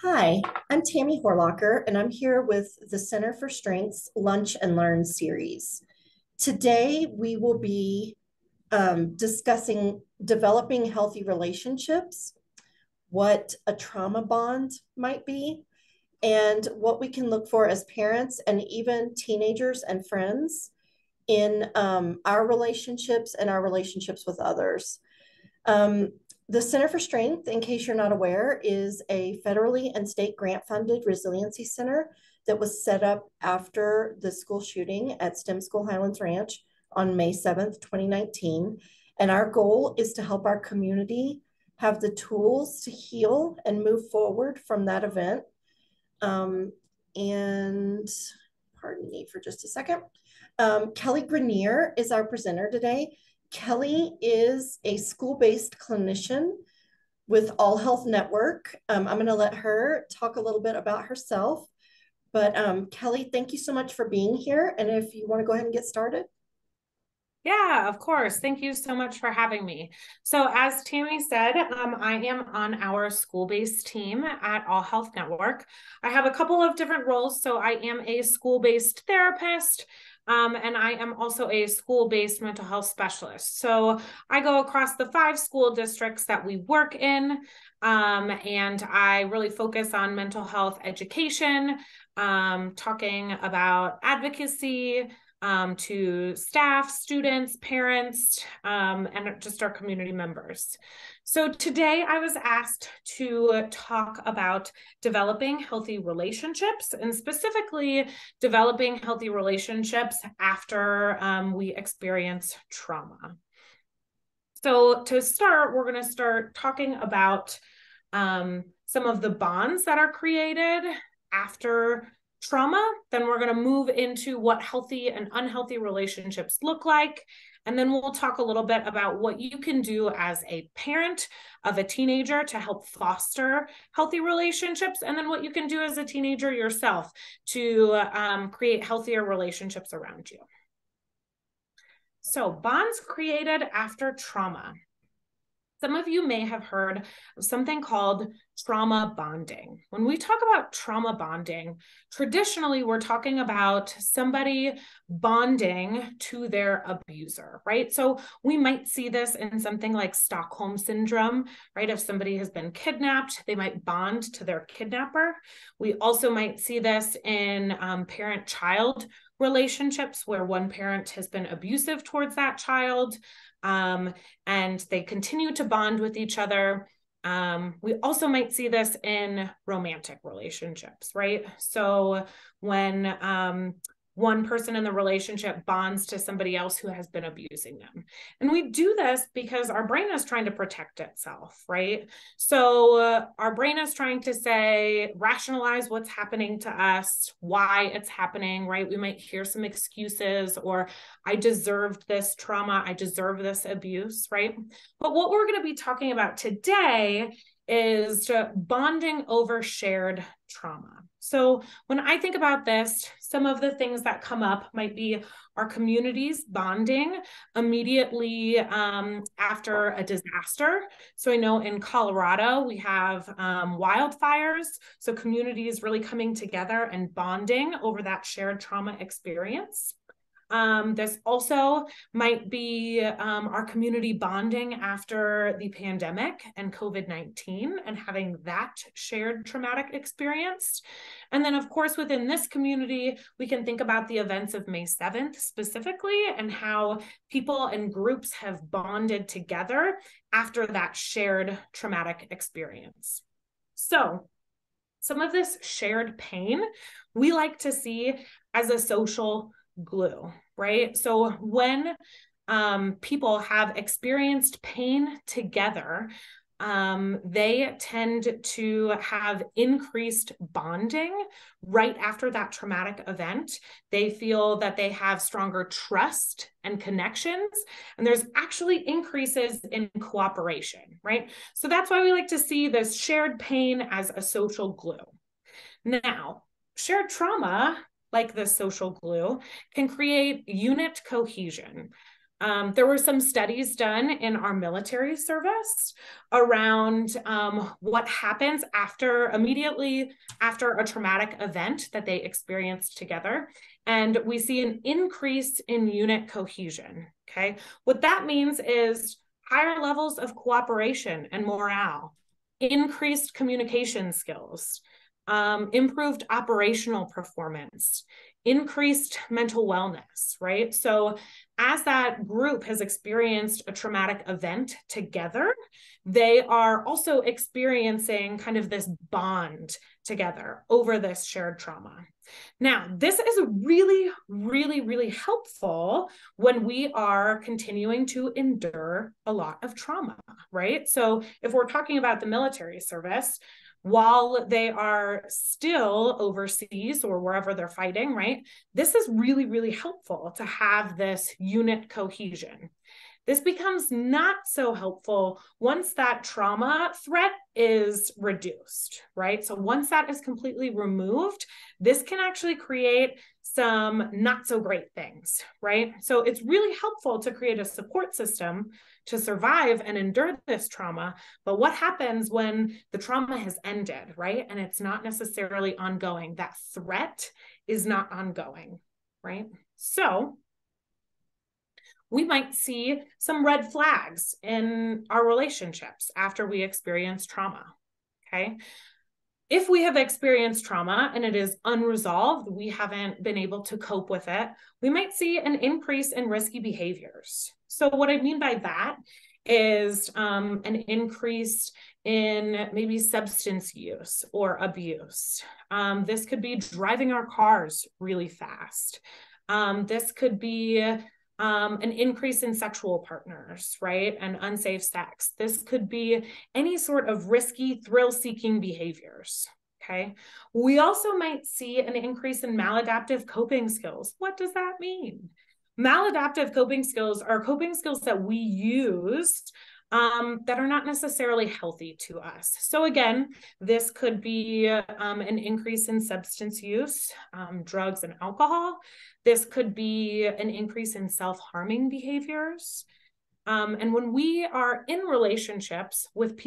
Hi, I'm Tammy Horlocker, and I'm here with the Center for Strength's Lunch and Learn series. Today, we will be discussing developing healthy relationships, what a trauma bond might be, and what we can look for as parents and even teenagers and friends in our relationships and our relationships with others. Um, the Center for Strength, in case you're not aware, is a federally and state grant funded resiliency center that was set up after the school shooting at STEM School Highlands Ranch on May 7th, 2019. And our goal is to help our community have the tools to heal and move forward from that event. And pardon me for just a second. Kelli Grenier is our presenter today. Kelli is a school-based clinician with AllHealth Network. I'm going to let her talk a little bit about herself. But Kelli, thank you so much for being here. And if you want to go ahead and get started. Yeah, of course. Thank you so much for having me. So as Tammy said, I am on our school-based team at AllHealth Network. I have a couple of different roles. So I am a school-based therapist, and I am also a school-based mental health specialist. So I go across the 5 school districts that we work in, and I really focus on mental health education, talking about advocacy, to staff, students, parents, and just our community members. So today I was asked to talk about developing healthy relationships, and specifically developing healthy relationships after we experience trauma. So to start, we're going to start talking about some of the bonds that are created after trauma. Then we're going to move into what healthy and unhealthy relationships look like. And then we'll talk a little bit about what you can do as a parent of a teenager to help foster healthy relationships, and then what you can do as a teenager yourself to create healthier relationships around you. So bonds created after trauma. Some of you may have heard of something called trauma bonding. When we talk about trauma bonding, traditionally we're talking about somebody bonding to their abuser, right? So we might see this in something like Stockholm syndrome, right? If somebody has been kidnapped, they might bond to their kidnapper. We also might see this in parent-child relationships where one parent has been abusive towards that child. And they continue to bond with each other. We also might see this in romantic relationships, right? So when one person in the relationship bonds to somebody else who has been abusing them. And we do this because our brain is trying to protect itself, right? So our brain is trying to say, rationalize what's happening to us, why it's happening, right? We might hear some excuses, or I deserved this trauma, I deserve this abuse, right? But what we're going to be talking about today is bonding over shared trauma. So when I think about this, some of the things that come up might be our communities bonding immediately after a disaster. So I know in Colorado, we have wildfires. So communities really coming together and bonding over that shared trauma experience. This also might be our community bonding after the pandemic and COVID-19 and having that shared traumatic experience. And then, of course, within this community, we can think about the events of May 7th specifically and how people and groups have bonded together after that shared traumatic experience. So some of this shared pain we like to see as a social glue, right? So when people have experienced pain together, they tend to have increased bonding right after that traumatic event. They feel that they have stronger trust and connections, and there's actually increases in cooperation, right? So that's why we like to see this shared pain as a social glue. Now, shared trauma, like the social glue, can create unit cohesion. There were some studies done in our military service around what happens immediately after a traumatic event that they experienced together. And we see an increase in unit cohesion, okay? What that means is higher levels of cooperation and morale, increased communication skills, improved operational performance, increased mental wellness, right? So as that group has experienced a traumatic event together, they are also experiencing kind of this bond together over this shared trauma. Now, this is really, really, really helpful when we are continuing to endure a lot of trauma, right? So if we're talking about the military service, while they are still overseas or wherever they're fighting, right? This is really, really helpful to have this unit cohesion. This becomes not so helpful once that trauma threat is reduced, right? So once that is completely removed, this can actually create some not so great things, right? So it's really helpful to create a support system to survive and endure this trauma. But what happens when the trauma has ended, right? And it's not necessarily ongoing. That threat is not ongoing, right? So we might see some red flags in our relationships after we experience trauma, okay? If we have experienced trauma and it is unresolved, we haven't been able to cope with it, we might see an increase in risky behaviors. So what I mean by that is an increase in maybe substance use or abuse. This could be driving our cars really fast. This could be an increase in sexual partners, right? And unsafe sex. This could be any sort of risky, thrill-seeking behaviors, okay? We also might see an increase in maladaptive coping skills. What does that mean? Maladaptive coping skills are coping skills that we use that are not necessarily healthy to us. So again, this could be an increase in substance use, drugs and alcohol. This could be an increase in self-harming behaviors. And when we are in relationships with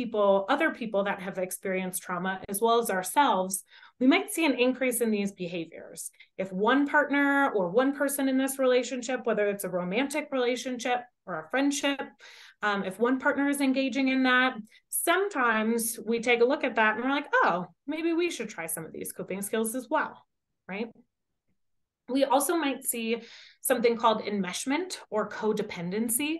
other people that have experienced trauma, as well as ourselves, we might see an increase in these behaviors. If one partner or one person in this relationship, whether it's a romantic relationship or a friendship, if one partner is engaging in that, sometimes we take a look at that and we're like, oh, maybe we should try some of these coping skills as well, right? We also might see something called enmeshment or codependency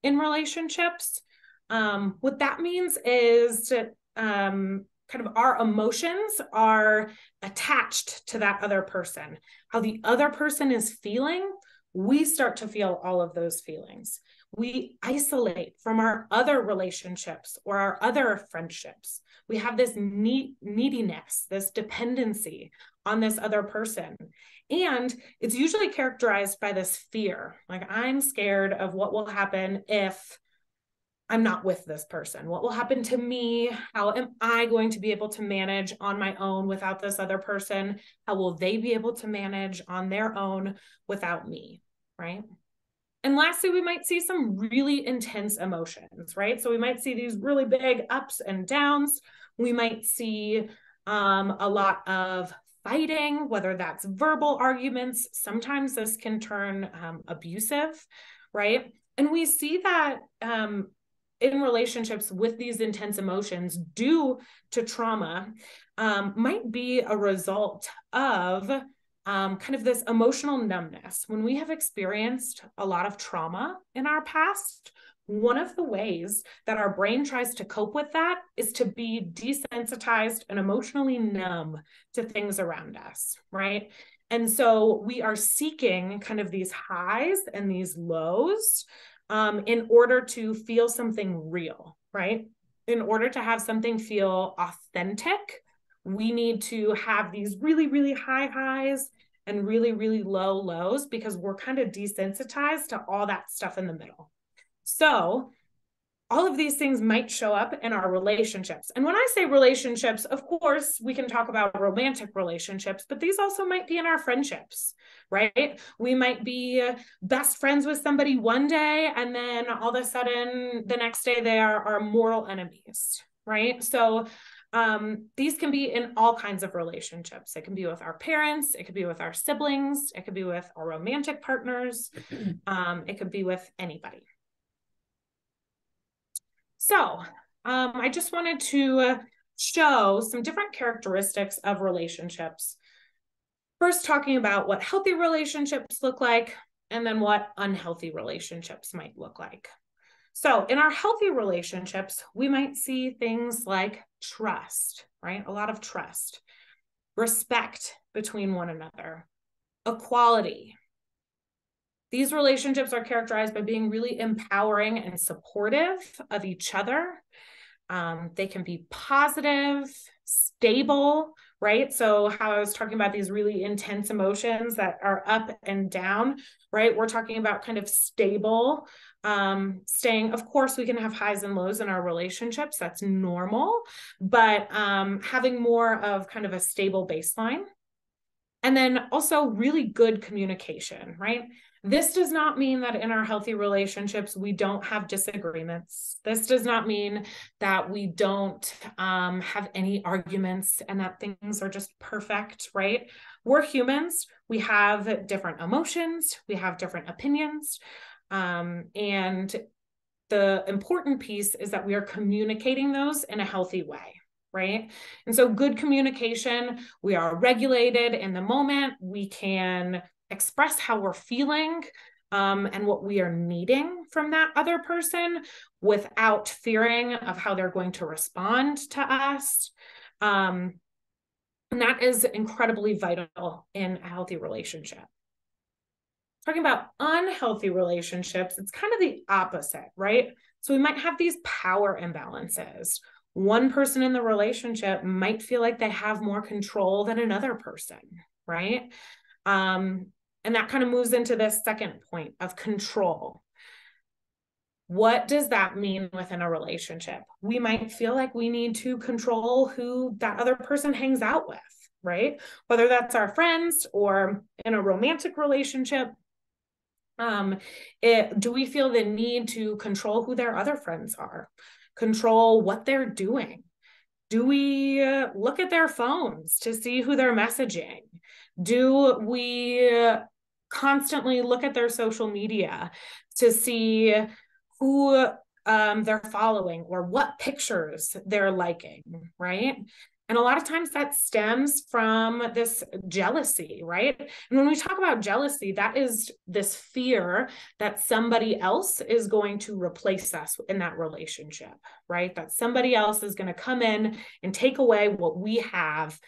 in relationships. What that means is kind of our emotions are attached to that other person. How the other person is feeling, we start to feel all of those feelings. We isolate from our other relationships or our other friendships. We have this neediness, this dependency on this other person. And it's usually characterized by this fear. Like, I'm scared of what will happen if I'm not with this person. What will happen to me? How am I going to be able to manage on my own without this other person? How will they be able to manage on their own without me, right? And lastly, we might see some really intense emotions, right? So we might see these really big ups and downs. We might see a lot of fighting, whether that's verbal arguments. Sometimes this can turn abusive, right? And we see that in relationships with these intense emotions due to trauma might be a result of kind of this emotional numbness. When we have experienced a lot of trauma in our past, one of the ways that our brain tries to cope with that is to be desensitized and emotionally numb to things around us, right? And so we are seeking kind of these highs and these lows in order to feel something real, right? In order to have something feel authentic, we need to have these really, really high highs and really, really low lows because we're kind of desensitized to all that stuff in the middle. So all of these things might show up in our relationships. And when I say relationships, of course, we can talk about romantic relationships, but these also might be in our friendships, right? We might be best friends with somebody one day, and then all of a sudden, the next day, they are our mortal enemies, right? So these can be in all kinds of relationships. It can be with our parents, it could be with our siblings, it could be with our romantic partners, it could be with anybody. So I just wanted to show some different characteristics of relationships. First, talking about what healthy relationships look like, and then what unhealthy relationships might look like. So in our healthy relationships, we might see things like trust, right? A lot of trust, respect between one another, equality. These relationships are characterized by being really empowering and supportive of each other. They can be positive, stable, right? So how I was talking about these really intense emotions that are up and down, right? We're talking about kind of stable, staying. Of course, we can have highs and lows in our relationships. That's normal, but having more of kind of a stable baseline. And then also really good communication, right? This does not mean that in our healthy relationships, we don't have disagreements. This does not mean that we don't have any arguments and that things are just perfect, right? We're humans. We have different emotions. We have different opinions. And the important piece is that we are communicating those in a healthy way. Right? And so good communication, we are regulated in the moment. We can express how we're feeling and what we are needing from that other person without fearing of how they're going to respond to us. And that is incredibly vital in a healthy relationship. Talking about unhealthy relationships, it's kind of the opposite, right? So we might have these power imbalances. One person in the relationship might feel like they have more control than another person, right? And that kind of moves into this second point of control. What does that mean within a relationship? We might feel like we need to control who that other person hangs out with, right? Whether that's our friends or in a romantic relationship. Do we feel the need to control who their other friends are? Control what they're doing? Do we look at their phones to see who they're messaging? Do we constantly look at their social media to see who they're following or what pictures they're liking, right? And a lot of times that stems from this jealousy, right? And when we talk about jealousy, that is this fear that somebody else is going to replace us in that relationship, right? That somebody else is going to come in and take away what we have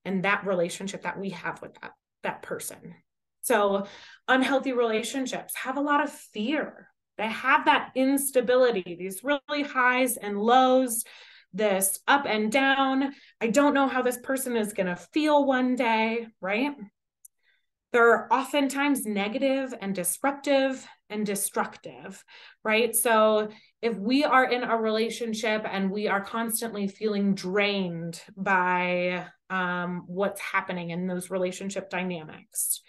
in that relationship that we have with that person. So unhealthy relationships have a lot of fear. They have that instability, these really highs and lows, this up and down. I don't know how this person is going to feel one day, right? They're oftentimes negative and disruptive and destructive, right? So if we are in a relationship and we are constantly feeling drained by what's happening in those relationship dynamics,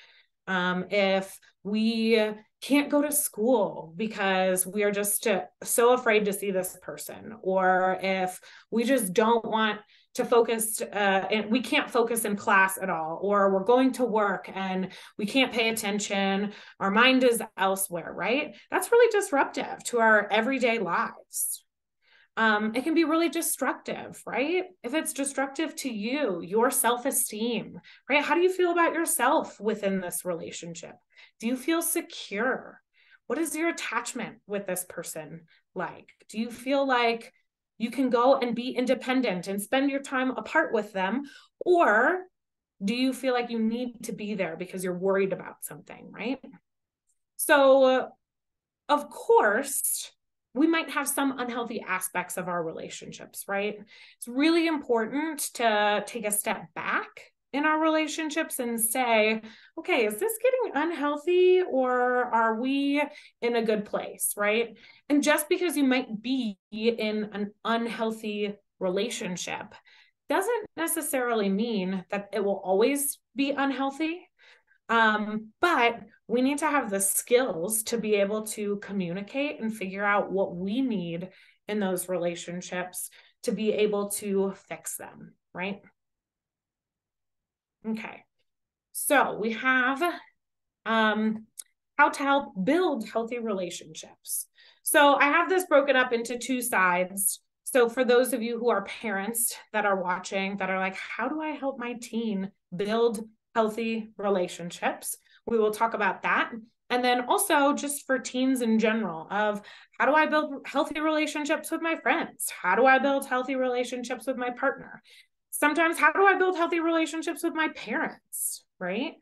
if we can't go to school because we are just so afraid to see this person, or if we just don't want to focus and we can't focus in class at all, or we're going to work and we can't pay attention, our mind is elsewhere, right? That's really disruptive to our everyday lives. It can be really destructive, right? If it's destructive to you, your self-esteem, right? How do you feel about yourself within this relationship? Do you feel secure? What is your attachment with this person like? Do you feel like you can go and be independent and spend your time apart with them? Or do you feel like you need to be there because you're worried about something, right? So, of course, we might have some unhealthy aspects of our relationships, right? It's really important to take a step back in our relationships and say, okay, is this getting unhealthy or are we in a good place, right? And just because you might be in an unhealthy relationship doesn't necessarily mean that it will always be unhealthy. But we need to have the skills to be able to communicate and figure out what we need in those relationships to be able to fix them, right? Okay, so we have how to help build healthy relationships. So I have this broken up into two sides. So for those of you who are parents that are watching, that are like, how do I help my teen build healthy relationships? We will talk about that. And then also just for teens in general of how do I build healthy relationships with my friends? How do I build healthy relationships with my partner? Sometimes, how do I build healthy relationships with my parents, right?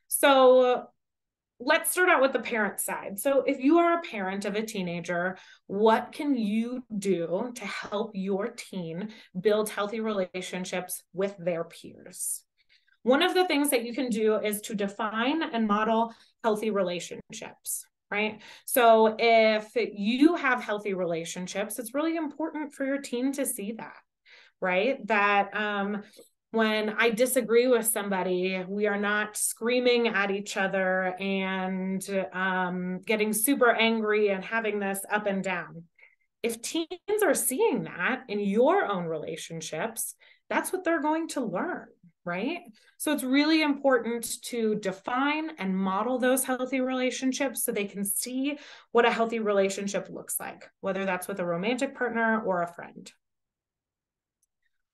So let's start out with the parent side. So if you are a parent of a teenager, what can you do to help your teen build healthy relationships with their peers? One of the things that you can do is to define and model healthy relationships, right? So if you have healthy relationships, it's really important for your teen to see that, right? That when I disagree with somebody, we are not screaming at each other and getting super angry and having this up and down. If teens are seeing that in your own relationships, that's what they're going to learn, right? So it's really important to define and model those healthy relationships so they can see what a healthy relationship looks like, whether that's with a romantic partner or a friend.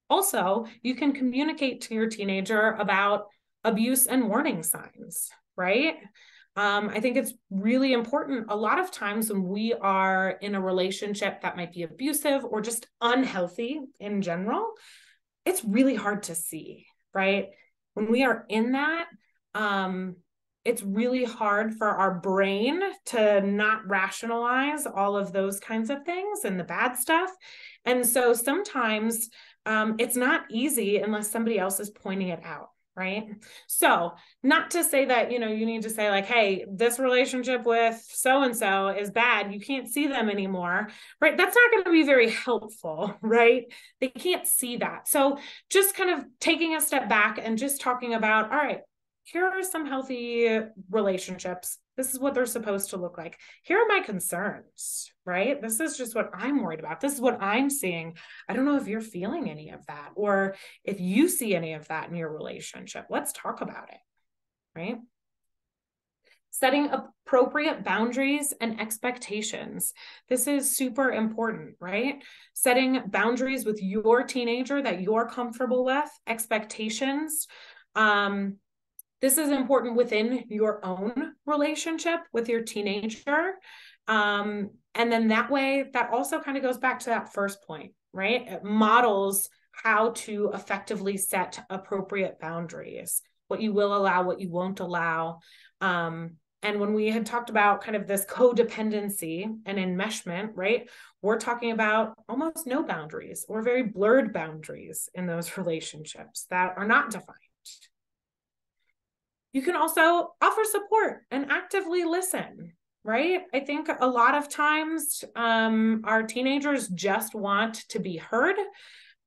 Also, you can communicate to your teenager about abuse and warning signs, right? I think it's really important. A lot of times when we are in a relationship that might be abusive or just unhealthy in general, it's really hard to see, right? When we are in that, it's really hard for our brain to not rationalize all of those kinds of things and the bad stuff. And so sometimes it's not easy unless somebody else is pointing it out, right? So not to say that, you need to say like, hey, this relationship with so-and-so is bad. You can't see them anymore, right? That's not going to be very helpful, right? They can't see that. So just kind of taking a step back and just talking about, all right, here are some healthy relationships. This is what they're supposed to look like. Here are my concerns, right? This is just what I'm worried about. This is what I'm seeing. I don't know if you're feeling any of that or if you see any of that in your relationship. Let's talk about it, right? Setting appropriate boundaries and expectations. This is super important, right? Setting boundaries with your teenager that you're comfortable with, expectations. This is important within your own relationship with your teenager. And then that way, that also kind of goes back to that first point, right? It models how to effectively set appropriate boundaries, what you will allow, what you won't allow. And when we had talked about kind of this codependency and enmeshment, right, we're talking about almost no boundaries or very blurred boundaries in those relationships that are not defined. You can also offer support and actively listen, right? I think a lot of times our teenagers just want to be heard.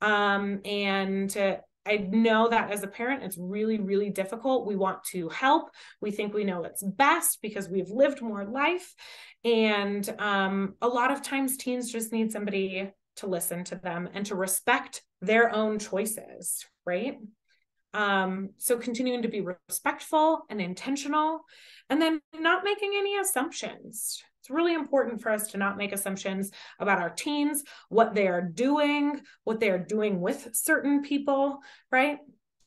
I know that as a parent, it's really, really difficult. We want to help. We think we know what's best because we've lived more life. And a lot of times teens just need somebody to listen to them and to respect their own choices, right? So continuing to be respectful and intentional, and then not making any assumptions. It's really important for us to not make assumptions about our teens, what they are doing with certain people, right?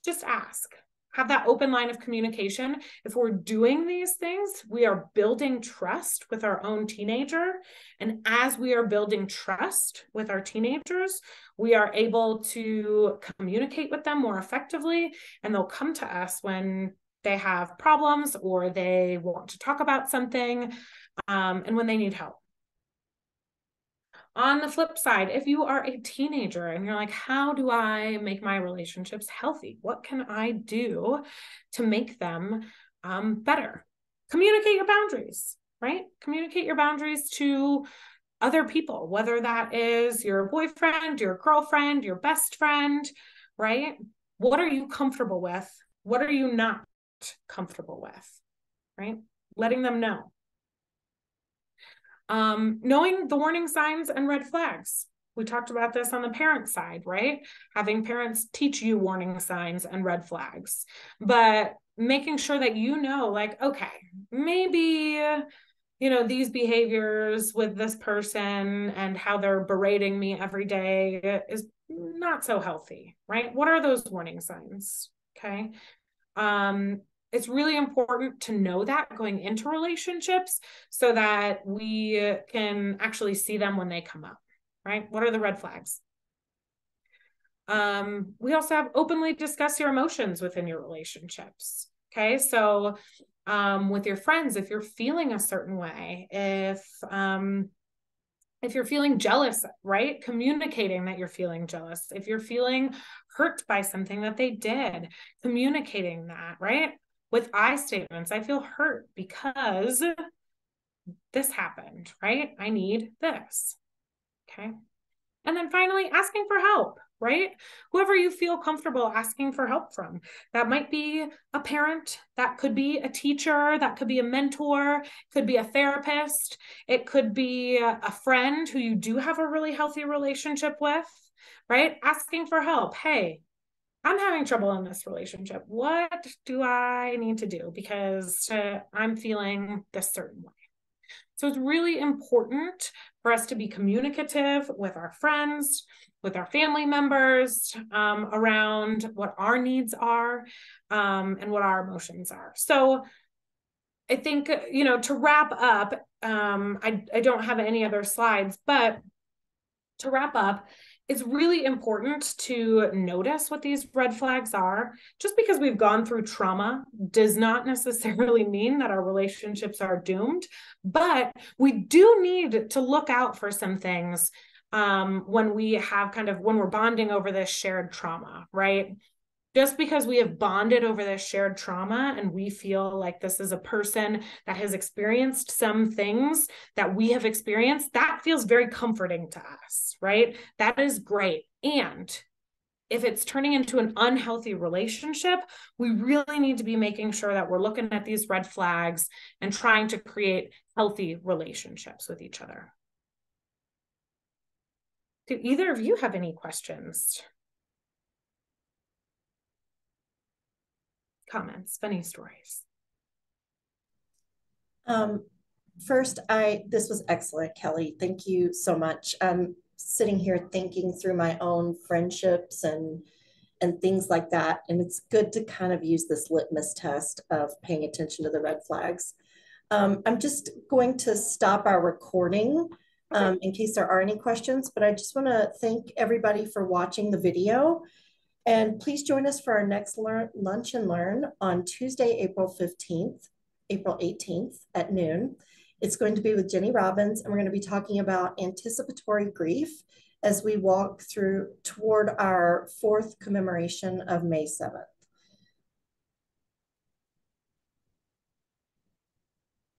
Just ask. Have that open line of communication. If we're doing these things, we are building trust with our own teenager. And as we are building trust with our teenagers, we are able to communicate with them more effectively, and they'll come to us when they have problems or they want to talk about something, and when they need help. On the flip side, if you are a teenager and you're like, how do I make my relationships healthy? What can I do to make them better? Communicate your boundaries, right? Communicate your boundaries to other people, whether that is your boyfriend, your girlfriend, your best friend, right? What are you comfortable with? What are you not comfortable with, right? Letting them know. Knowing the warning signs and red flags. We talked about this on the parent side, right? Having parents teach you warning signs and red flags, but making sure that you know, like, okay, maybe, these behaviors with this person and how they're berating me every day is not so healthy, right? What are those warning signs? Okay. It's really important to know that going into relationships so that we can actually see them when they come up, right? What are the red flags? We also have openly discuss your emotions within your relationships. Okay. So, with your friends, if you're feeling a certain way, if you're feeling jealous, right? Communicating that you're feeling jealous. If you're feeling hurt by something that they did, communicating that, right? With I statements, I feel hurt because this happened, right? I need this. Okay. And then finally, asking for help, right? Whoever you feel comfortable asking for help from. That might be a parent, that could be a teacher, that could be a mentor, could be a therapist, it could be a friend who you do have a really healthy relationship with, right? Asking for help. Hey, I'm having trouble in this relationship. What do I need to do? Because I'm feeling this certain way. So it's really important for us to be communicative with our friends, with our family members, around what our needs are, and what our emotions are. So I think, to wrap up, I don't have any other slides, but to wrap up, it's really important to notice what these red flags are. Just because we've gone through trauma does not necessarily mean that our relationships are doomed, but we do need to look out for some things when we're bonding over this shared trauma, right? Just because we have bonded over this shared trauma and we feel like this is a person that has experienced some things that we have experienced, that feels very comforting to us, right? That is great. And if it's turning into an unhealthy relationship, we really need to be making sure that we're looking at these red flags and trying to create healthy relationships with each other. Do either of you have any questions? Comments, funny stories? First, this was excellent, Kelli. Thank you so much. I'm sitting here thinking through my own friendships and things like that, and it's good to kind of use this litmus test of paying attention to the red flags. I'm just going to stop our recording in case there are any questions, but I just want to thank everybody for watching the video. And please join us for our next Lunch and Learn on Tuesday, April 18th at noon. It's going to be with Jenny Robbins, and we're going to be talking about anticipatory grief as we walk toward our 4th commemoration of May 7th.